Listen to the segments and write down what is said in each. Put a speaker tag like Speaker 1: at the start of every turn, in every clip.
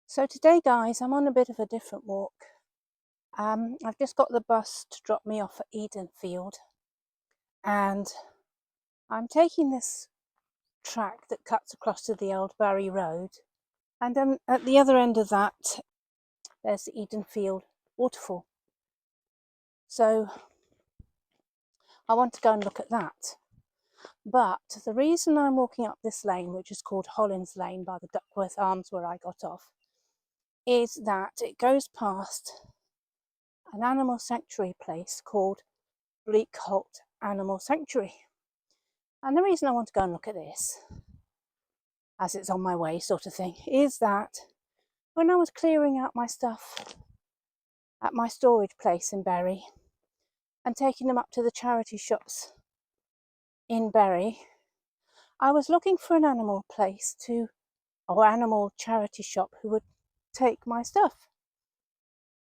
Speaker 1: So today, guys, I'm on a bit of a different walk. I've just got the bus to drop me off at Edensfield, and I'm taking this track that cuts across to the old Barry Road, and at the other end of that there's the Edensfield waterfall. So I want to go and look at that. But the reason I'm walking up this lane, which is called Hollins Lane by the Duckworth Arms where I got off, is that it goes past an animal sanctuary place called Bleak Holt Animal Sanctuary. And the reason I want to go and look at this, as it's on my way sort of thing, is that when I was clearing out my stuff at my storage place in Bury and taking them up to the charity shops in Bury, I was looking for an animal place or animal charity shop who would take my stuff.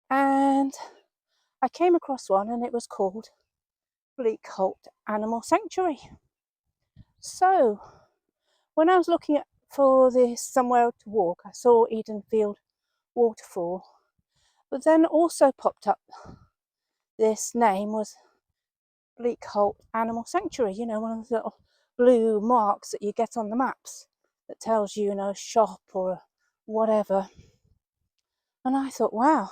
Speaker 1: And I came across one, and it was called Bleak Holt Animal Sanctuary. So when I was looking for this somewhere to walk, I saw Edensfield waterfall, but then also popped up this name was Bleak Holt Animal Sanctuary, you know, one of those little blue marks that you get on the maps that tells you, a shop or whatever. And I thought, wow,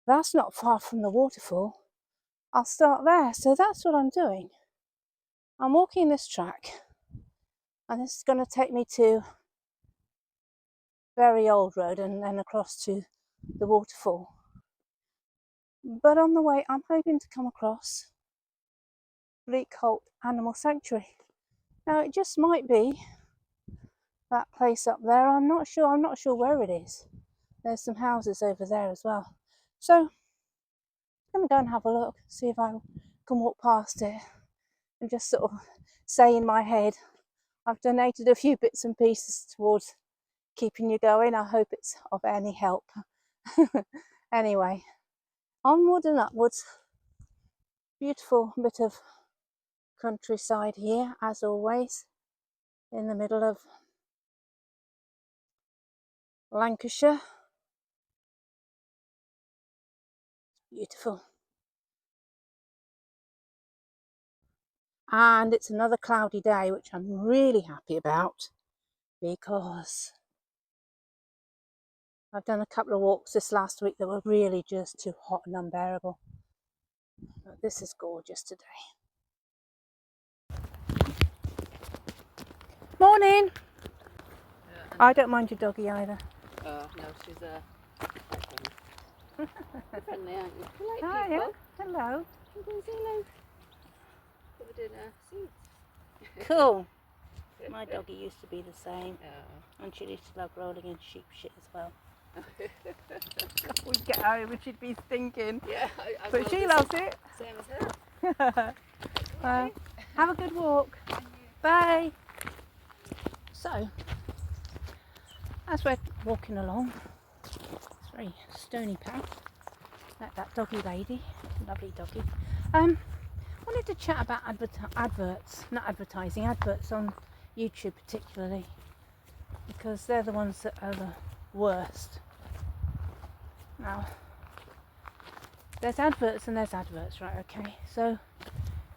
Speaker 1: that's not far from the waterfall. I'll start there. So that's what I'm doing. I'm walking this track, and this is going to take me to Very Old Road and then across to the waterfall. But on the way, I'm hoping to come across Bleak Holt Animal Sanctuary. Now, it just might be that place up there. I'm not sure where it is. There's some houses over there as well. So I'm going to go and have a look, see if I can walk past it and just sort of say in my head, I've donated a few bits and pieces towards keeping you going. I hope it's of any help. Anyway, onward and upwards. Beautiful bit of countryside here, as always, in the middle of Lancashire. Beautiful. And it's another cloudy day, which I'm really happy about, because I've done a couple of walks this last week that were really just too hot and unbearable. But this is gorgeous today. Morning! I don't mind your doggy either.
Speaker 2: Oh, no, she's friendly, aren't you? You like
Speaker 1: Hi,
Speaker 2: people?
Speaker 1: hello.
Speaker 2: You can say hello. Covered in seeds.
Speaker 1: Cool. My doggy used to be the same.
Speaker 2: Oh.
Speaker 1: And she used to love rolling in sheep shit as well. We'd get home and she'd be stinking.
Speaker 2: Yeah,
Speaker 1: but she loves it.
Speaker 2: Same as her.
Speaker 1: Well, have a good walk. Bye. So, as we're walking along, it's a very stony path, like that doggy lady, lovely doggy. Wanted to chat about adverts on YouTube particularly, because they're the ones that are the worst. Now, there's adverts and there's adverts, right? Okay, so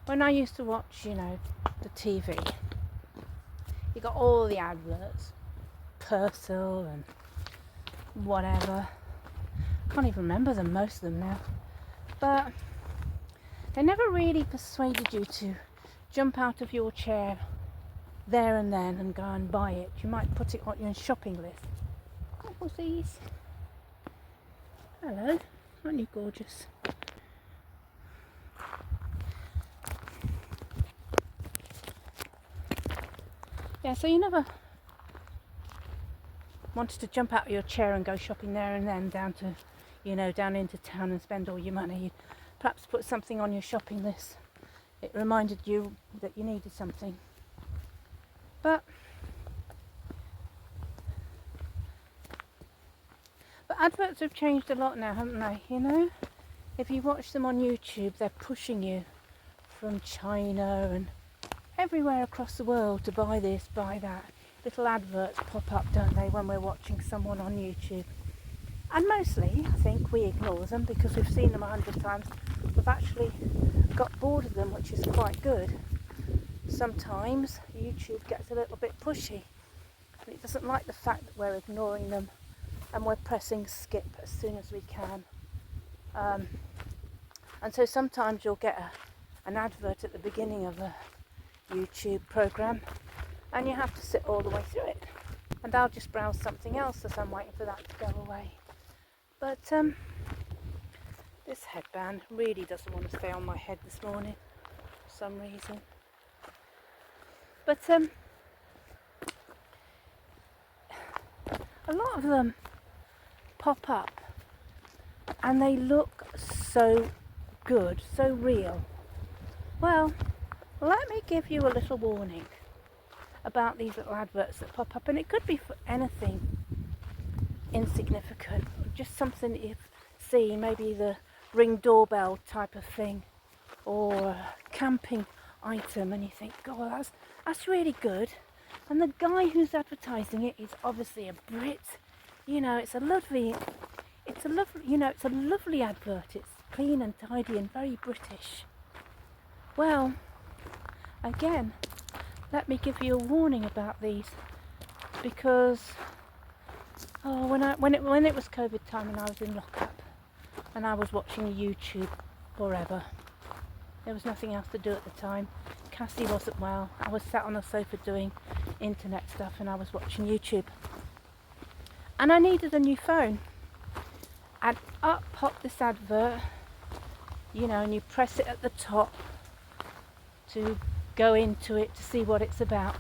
Speaker 1: when I used to watch, the TV, you got all the adverts, Persil and whatever. Can't even remember them, most of them now. But they never really persuaded you to jump out of your chair there and then and go and buy it. You might put it on your shopping list. What was these? Hello, aren't you gorgeous? Yeah, so you never wanted to jump out of your chair and go shopping there and then down into town and spend all your money. You'd perhaps put something on your shopping list. It reminded you that you needed something. But adverts have changed a lot now, haven't they? You know, if you watch them on YouTube, they're pushing you from China and everywhere across the world to buy this, buy that. Little adverts pop up, don't they, when we're watching someone on YouTube. And mostly, I think, we ignore them because we've seen them 100 times. We've actually got bored of them, which is quite good. Sometimes YouTube gets a little bit pushy and it doesn't like the fact that we're ignoring them and we're pressing skip as soon as we can. And so sometimes you'll get an advert at the beginning of a YouTube program and you have to sit all the way through it. And I'll just browse something else as I'm waiting for that to go away. But this headband really doesn't want to stay on my head this morning for some reason. But a lot of them pop up and they look so good, so real. Well, let me give you a little warning about these little adverts that pop up, and it could be for anything insignificant, just something that you see, maybe the Ring doorbell type of thing or a camping item, and you think, God, that's really good. And the guy who's advertising it is obviously a Brit. You know, it's a lovely advert. It's clean and tidy and very British. Well, again, let me give you a warning about these, because when it was COVID time and I was in lockup and I was watching YouTube forever, there was nothing else to do at the time. Cassie wasn't well. I was sat on the sofa doing internet stuff and I was watching YouTube. And I needed a new phone. And up popped this advert, you know, and you press it at the top to go into it to see what it's about.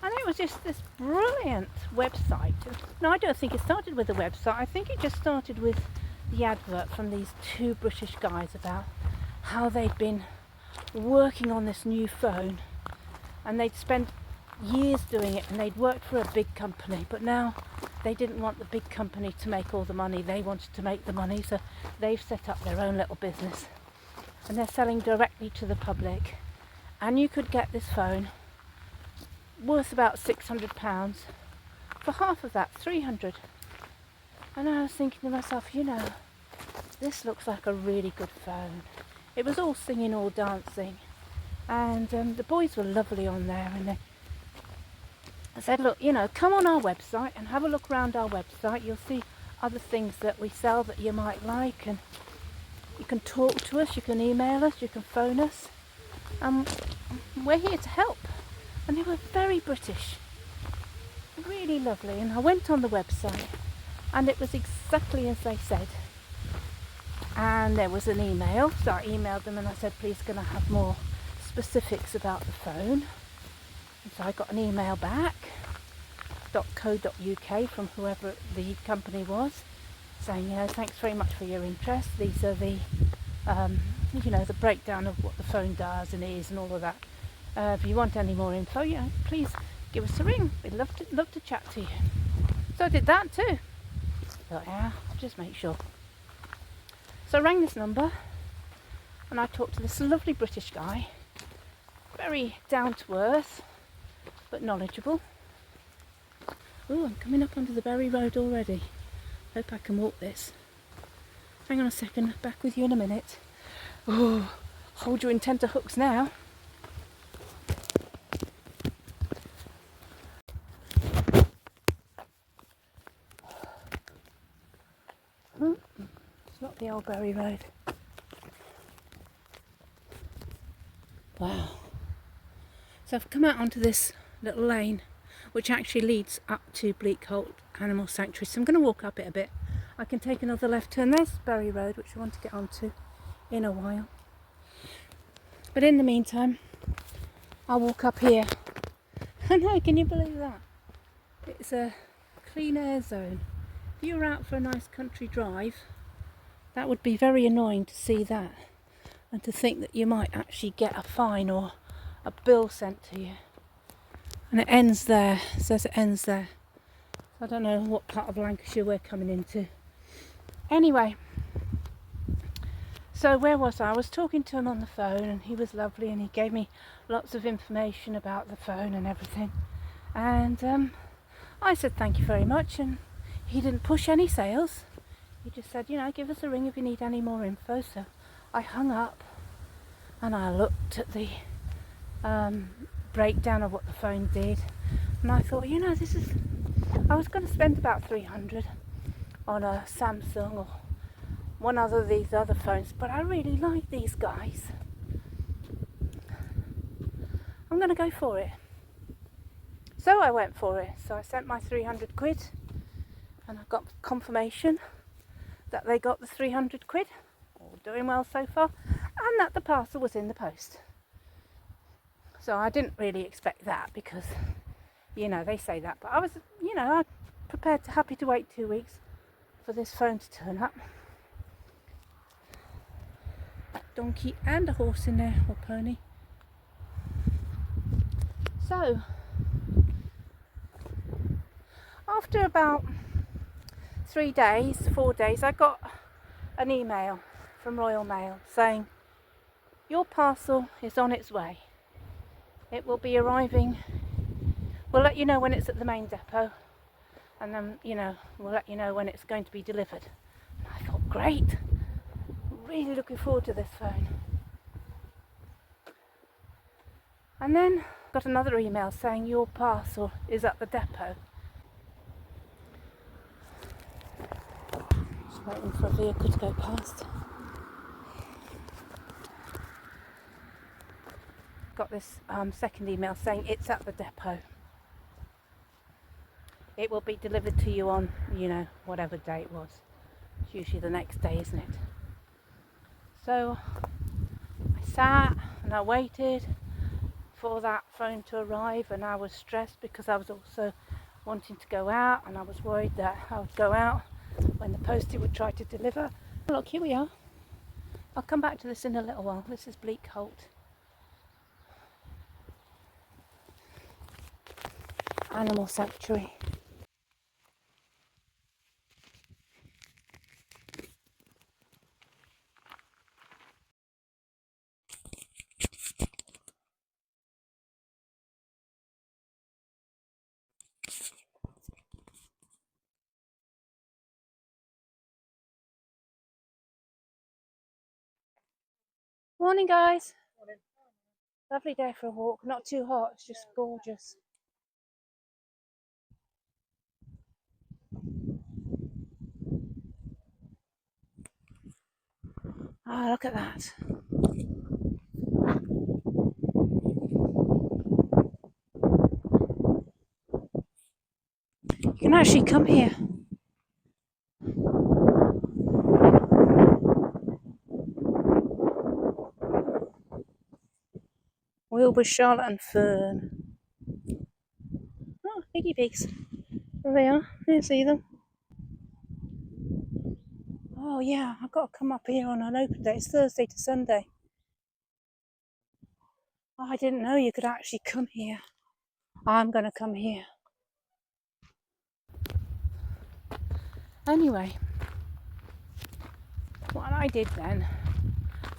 Speaker 1: And it was just this brilliant website. No, I don't think it started with a website. I think it just started with the advert from these two British guys about how they'd been working on this new phone and they'd spent years doing it and they'd worked for a big company, but now they didn't want the big company to make all the money. They wanted to make the money, so they've set up their own little business and they're selling directly to the public. And you could get this phone worth about £600 for half of that, 300. And I was thinking to myself, you know, this looks like a really good phone. It was all singing, all dancing, and the boys were lovely on there, and I said, look, you know, come on our website and have a look around our website. You'll see other things that we sell that you might like, and you can talk to us, you can email us, you can phone us. We're here to help. And they were very British, really lovely. And I went on the website and it was exactly as they said. And there was an email, so I emailed them and I said, please can I have more specifics about the phone? And so I got an email back, .co.uk, from whoever the company was, saying, you know, thanks very much for your interest. These are the, you know, the breakdown of what the phone does and is and all of that. If you want any more info, you know, please give us a ring. We'd love to chat to you. So I did that too. Thought, yeah, just make sure. So I rang this number and I talked to this lovely British guy, very down to earth but knowledgeable. Oh, I'm coming up onto the Berry Road already. Hope I can walk this. Hang on a second, back with you in a minute. Oh, hold your tenter hooks now. It's not the old Berry Road. Wow. So I've come out onto this little lane which actually leads up to Bleakholt Animal Sanctuary. So I'm going to walk up it a bit. I can take another left turn. There's Berry Road, which I want to get onto in a while. But in the meantime, I'll walk up here. I know, can you believe that? It's a clean air zone. If you were out for a nice country drive, that would be very annoying to see that. And to think that you might actually get a fine or a bill sent to you. And it ends there. It says it ends there. I don't know what part of Lancashire we're coming into. Anyway, so where was I? I was talking to him on the phone, and he was lovely, and he gave me lots of information about the phone and everything. And I said thank you very much, and he didn't push any sales. He just said, you know, give us a ring if you need any more info. So I hung up and I looked at the breakdown of what the phone did, and I thought, you know, I was going to spend about 300 on a Samsung or one of these other phones, but I really like these guys. I'm going to go for it. So I went for it. So I sent my 300 quid, and I got confirmation that they got the 300 quid, all doing well so far, and that the parcel was in the post. So I didn't really expect that, because, you know, they say that, but I was, you know, happy to wait 2 weeks for this phone to turn up. A donkey and a horse in there, or pony. So after about 4 days, I got an email from Royal Mail saying, your parcel is on its way. It will be arriving. We'll let you know when it's at the main depot, and then, you know, we'll let you know when it's going to be delivered. And I thought, great, really looking forward to this phone. And then got another email saying your parcel is at the depot. Just waiting for a vehicle to go past. Got this second email saying it's at the depot. It will be delivered to you on, you know, whatever day it was. It's usually the next day, isn't it? So I sat and I waited for that phone to arrive, and I was stressed because I was also wanting to go out, and I was worried that I would go out when the postie would try to deliver. Look, here we are. I'll come back to this in a little while. This is Bleak Holt Animal Sanctuary. Morning, guys. Morning. Lovely day for a walk. Not too hot, it's just gorgeous. Ah, look at that. You can actually come here. Wilbur, Charlotte and Fern. Oh, piggy pigs. There they are. You see them. Oh yeah, I've got to come up here on an open day. It's Thursday to Sunday. Oh, I didn't know you could actually come here. I'm going to come here. Anyway, what I did then,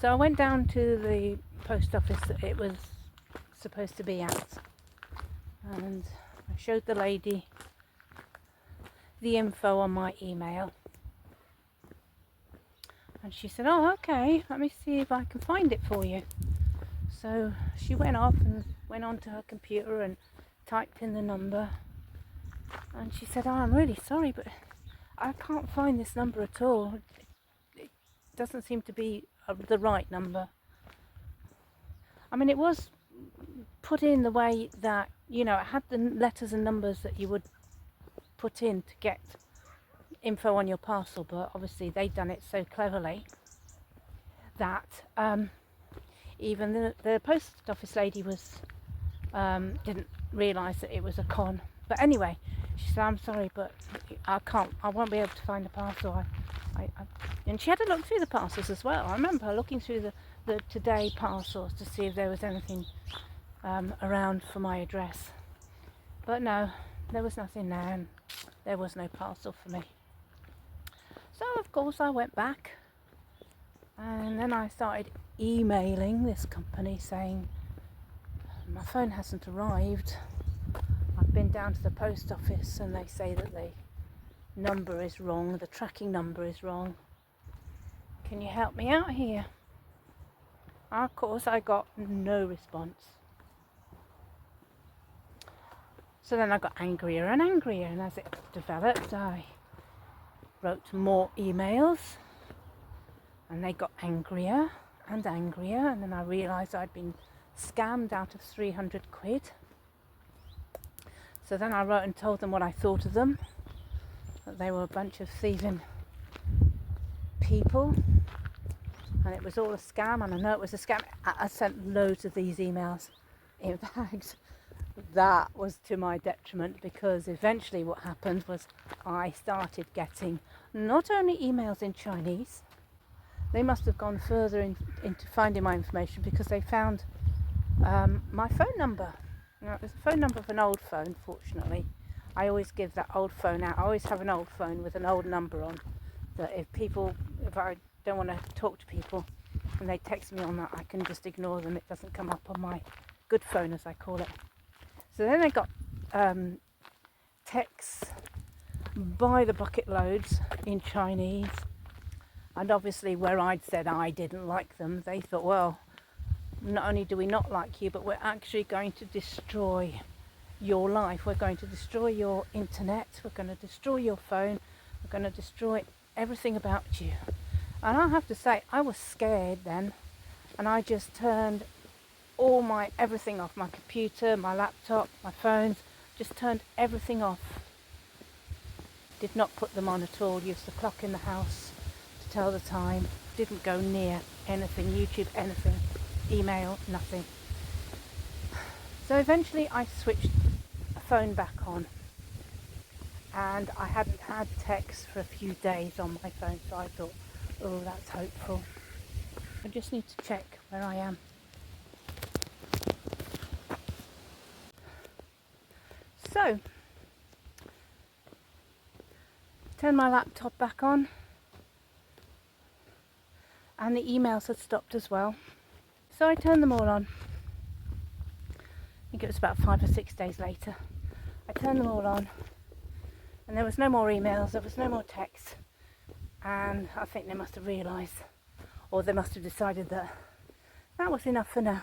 Speaker 1: so I went down to the post office that it was supposed to be at, and I showed the lady the info on my email, and she said, oh okay, let me see if I can find it for you. So she went off and went onto her computer and typed in the number, and she said, oh, I'm really sorry, but I can't find this number at all. It doesn't seem to be the right number. I mean, it was put in the way that, you know, it had the letters and numbers that you would put in to get info on your parcel, but obviously they'd done it so cleverly that even the post office lady didn't realise that it was a con. But anyway, she said, I'm sorry, but I won't be able to find the parcel. And she had to look through the parcels as well. I remember her looking through the today parcels to see if there was anything around for my address. But no, there was nothing there, and there was no parcel for me. So of course I went back, and then I started emailing this company saying my phone hasn't arrived. I've been down to the post office and they say that the number is wrong, the tracking number is wrong. Can you help me out here? Of course I got no response. So then I got angrier and angrier, and as it developed I wrote more emails and they got angrier and angrier, and then I realised I'd been scammed out of 300 quid. So then I wrote and told them what I thought of them, that they were a bunch of thieving people and it was all a scam, and I know it was a scam. I sent loads of these emails. In fact, that was to my detriment, because eventually what happened was I started getting not only emails in Chinese, they must have gone further into finding my information, because they found my phone number. Now, it was the phone number of an old phone, fortunately. I always give that old phone out. I always have an old phone with an old number on, that if I don't want to talk to people and they text me on that, I can just ignore them. It doesn't come up on my good phone, as I call it. So then I got texts by the bucket loads in Chinese, and obviously where I'd said I didn't like them, they thought, well, not only do we not like you, but we're actually going to destroy your life. We're going to destroy your internet. We're going to destroy your phone. We're going to destroy everything about you. And I have to say, I was scared then, and I just turned everything off. My computer, my laptop, my phones, just turned everything off. Did not put them on at all. Used the clock in the house to tell the time. Didn't go near anything, YouTube, anything, email, nothing. So eventually I switched a phone back on, and I hadn't had text for a few days on my phone, so I thought, oh, that's hopeful. I just need to check where I am. So, turn my laptop back on, and the emails had stopped as well. So I turned them all on. I think it was about 5 or 6 days later. I turned them all on, and there was no more emails, there was no more text. And I think they must have realised, or they must have decided that that was enough for now,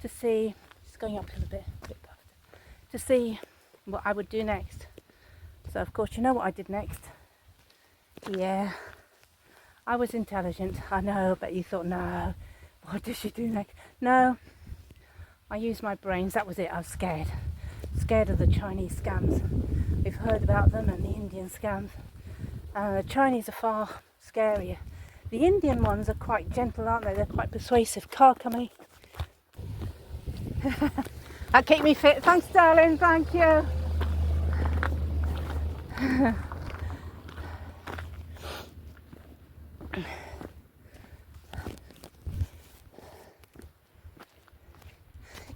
Speaker 1: to see, just going up a little bit puffed, to see what I would do next. So of course, you know what I did next? Yeah, I was intelligent, I know, but you thought, no, what did she do next? No, I used my brains. That was it. I was scared of the Chinese scams. We've heard about them, and the Indian scams. The Chinese are far scarier. The Indian ones are quite gentle, aren't they? They're quite persuasive. Car coming. That keep me fit. Thanks, darling. Thank you.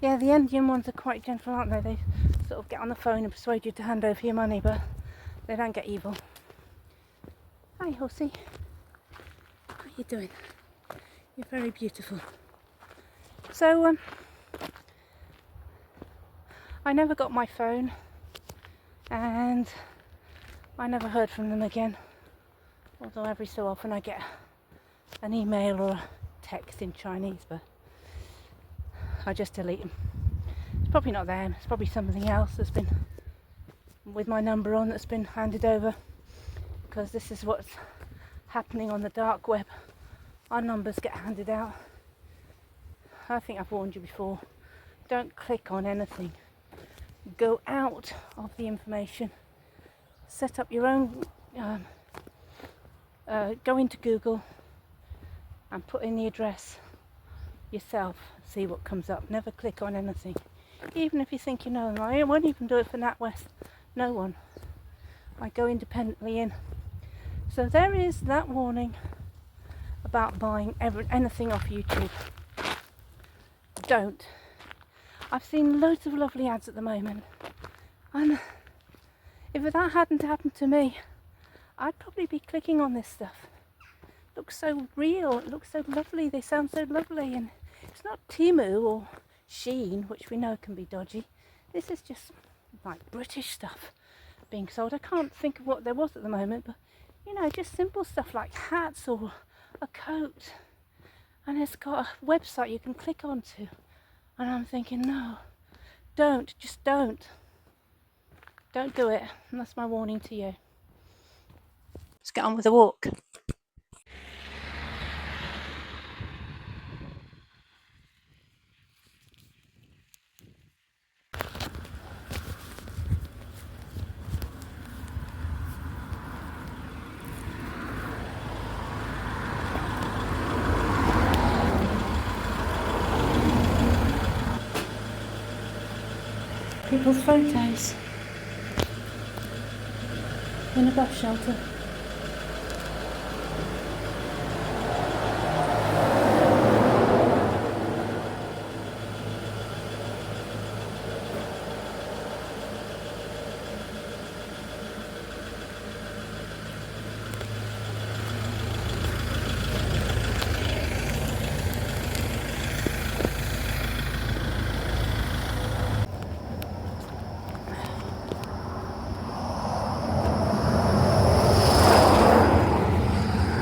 Speaker 1: Yeah, the Indian ones are quite gentle, aren't they? They sort of get on the phone and persuade you to hand over your money, but they don't get evil. Hi, horsey. How are you doing? You're very beautiful. So, I never got my phone, and I never heard from them again. Although every so often I get an email or a text in Chinese, but I just delete them. It's probably not them, it's probably something else that's been with my number on, that's been handed over, because this is what's happening on the dark web. Our numbers get handed out. I think I've warned you before. Don't click on anything. Go out of the information. Set up your own, go into Google and put in the address yourself, see what comes up. Never click on anything, even if you think you know them. I won't even do it for NatWest. No one. I go independently in. So there is that warning about buying anything off YouTube. Don't. I've seen loads of lovely ads at the moment And if that hadn't happened to me, I'd probably be clicking on this stuff. It looks so real, it looks so lovely, they sound so lovely, and it's not Temu or Shein, which we know can be dodgy. This is just like British stuff being sold. I can't think of what there was at the moment, but you know, just simple stuff like hats or a coat. And it's got a website you can click onto. And I'm thinking, no, don't, just don't. Don't do it. And that's my warning to you. Let's get on with the walk. People's photos in a bus shelter.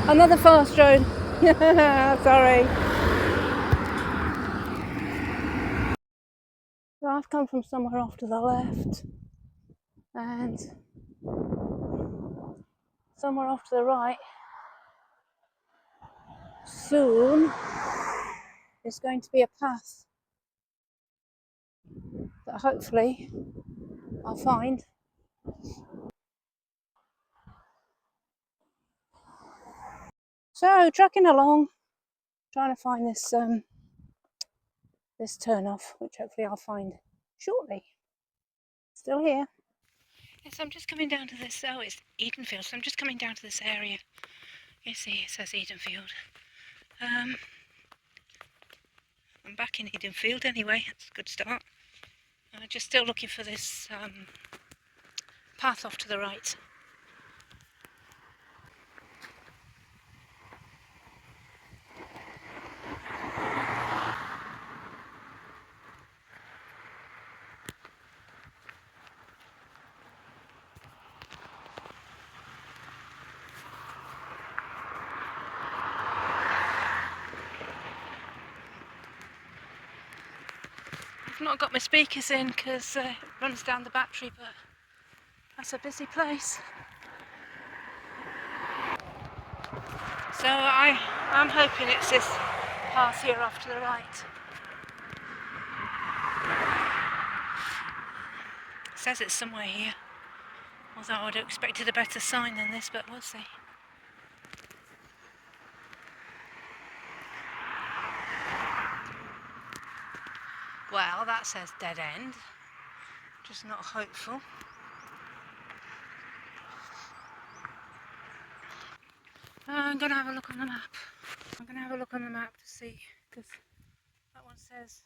Speaker 1: Another fast road. Sorry. So I've come from somewhere off to the left and somewhere off to the right. Soon is going to be a path that hopefully I'll find. So trucking along, trying to find this this turn off, which hopefully I'll find shortly. Still here. Yes, I'm just coming down to this. Oh, it's Edensfield. So I'm just coming down to this area. You see, it says Edensfield. I'm back in Edensfield anyway. That's a good start. Just still looking for this path off to the right. I've not got my speakers in because it runs down the battery, but that's a busy place. So I'm hoping it's this path here off to the right. It says it's somewhere here, although I'd have expected a better sign than this, but we'll see. Well, that says dead end, just not hopeful. I'm going to have a look on the map. I'm going to have a look on the map to see, because that one says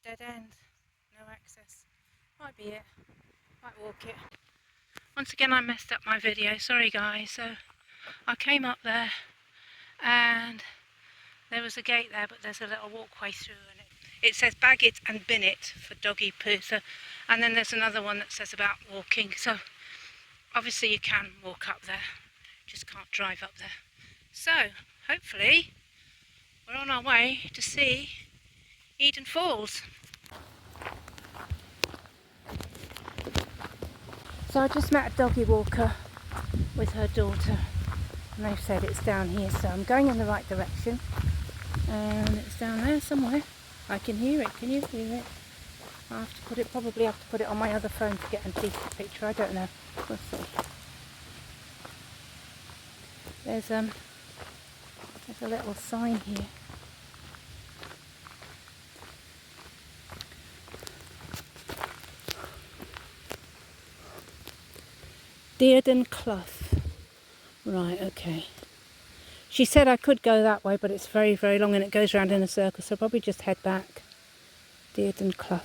Speaker 1: dead end, no access. Might be it, might walk it. Once again I messed up my video, sorry guys. So I came up there and there was a gate there, but there's a little walkway through, and it says bag it and bin it for doggy poo. So, and then there's another one that says about walking. So obviously you can walk up there, just can't drive up there. So hopefully we're on our way to see Eden Falls. So I just met a doggy walker with her daughter, and they've said it's down here, so I'm going in the right direction, and it's down there somewhere. I can hear it. Can you hear it? I have to put it, probably have to put it on my other phone to get a decent picture. I don't know. We'll see. There's a little sign here. Dearden Clough. Right, okay. She said I could go that way, but it's very, very long and it goes round in a circle, so I'll probably just head back. Dearden Clough.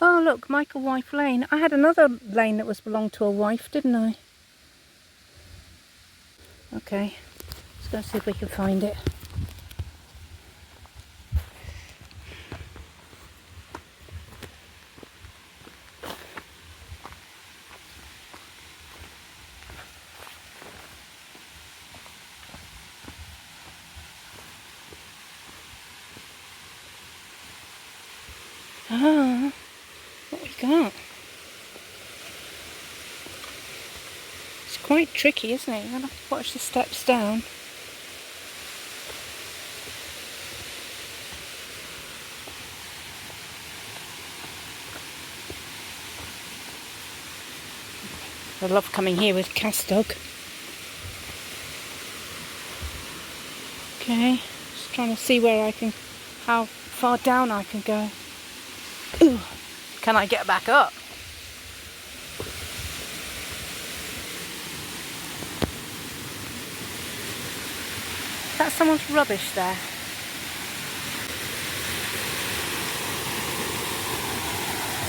Speaker 1: Oh look, Michael Wife Lane. I had another lane that belonged to a wife, didn't I? Okay, let's go see if we can find it. Ah, what we got? It's quite tricky, isn't it? You gotta watch the steps down. I love coming here with Cass dog. Okay, just trying to see how far down I can go. Ooh, can I get back up? That's someone's rubbish there.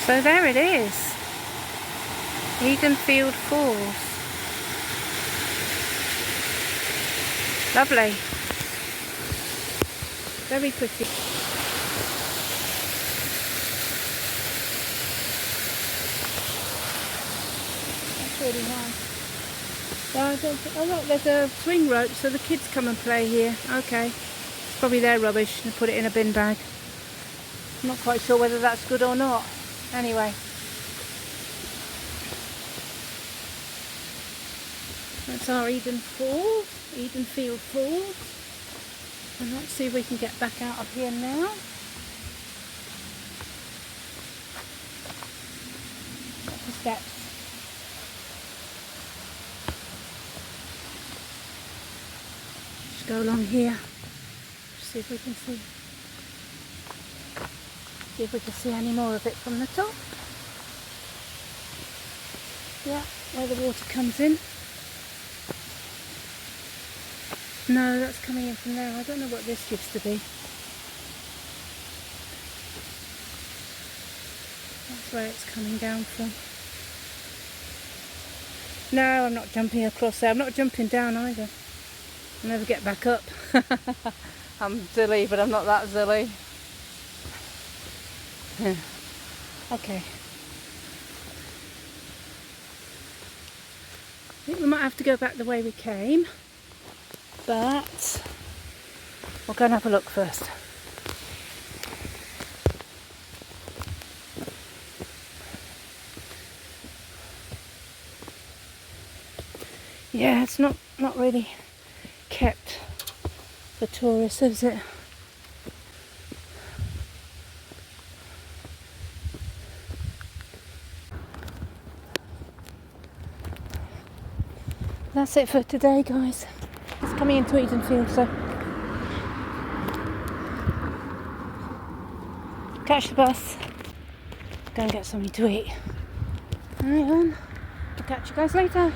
Speaker 1: So there it is. Edensfield Falls. Lovely. Very pretty. That's really nice. Oh look, there's a swing rope so the kids come and play here. Okay. It's probably their rubbish and put it in a bin bag. I'm not quite sure whether that's good or not. Anyway. That's our Edensfield Falls. And let's see if we can get back out of here now. That's the steps. Just go along here. See if we can see. See if we can see any more of it from the top. Yeah, where the water comes in. No, that's coming in from there. I don't know what this used to be. That's where it's coming down from. No, I'm not jumping across there. I'm not jumping down either. I'll never get back up. I'm silly, but I'm not that silly. Okay. I think we might have to go back the way we came. But we'll go and have a look first. Yeah, it's not really kept for tourists, is it? That's it for today, guys. It's coming into Edensfield, so catch the bus, go and get something to eat. Alright then, I'll catch you guys later.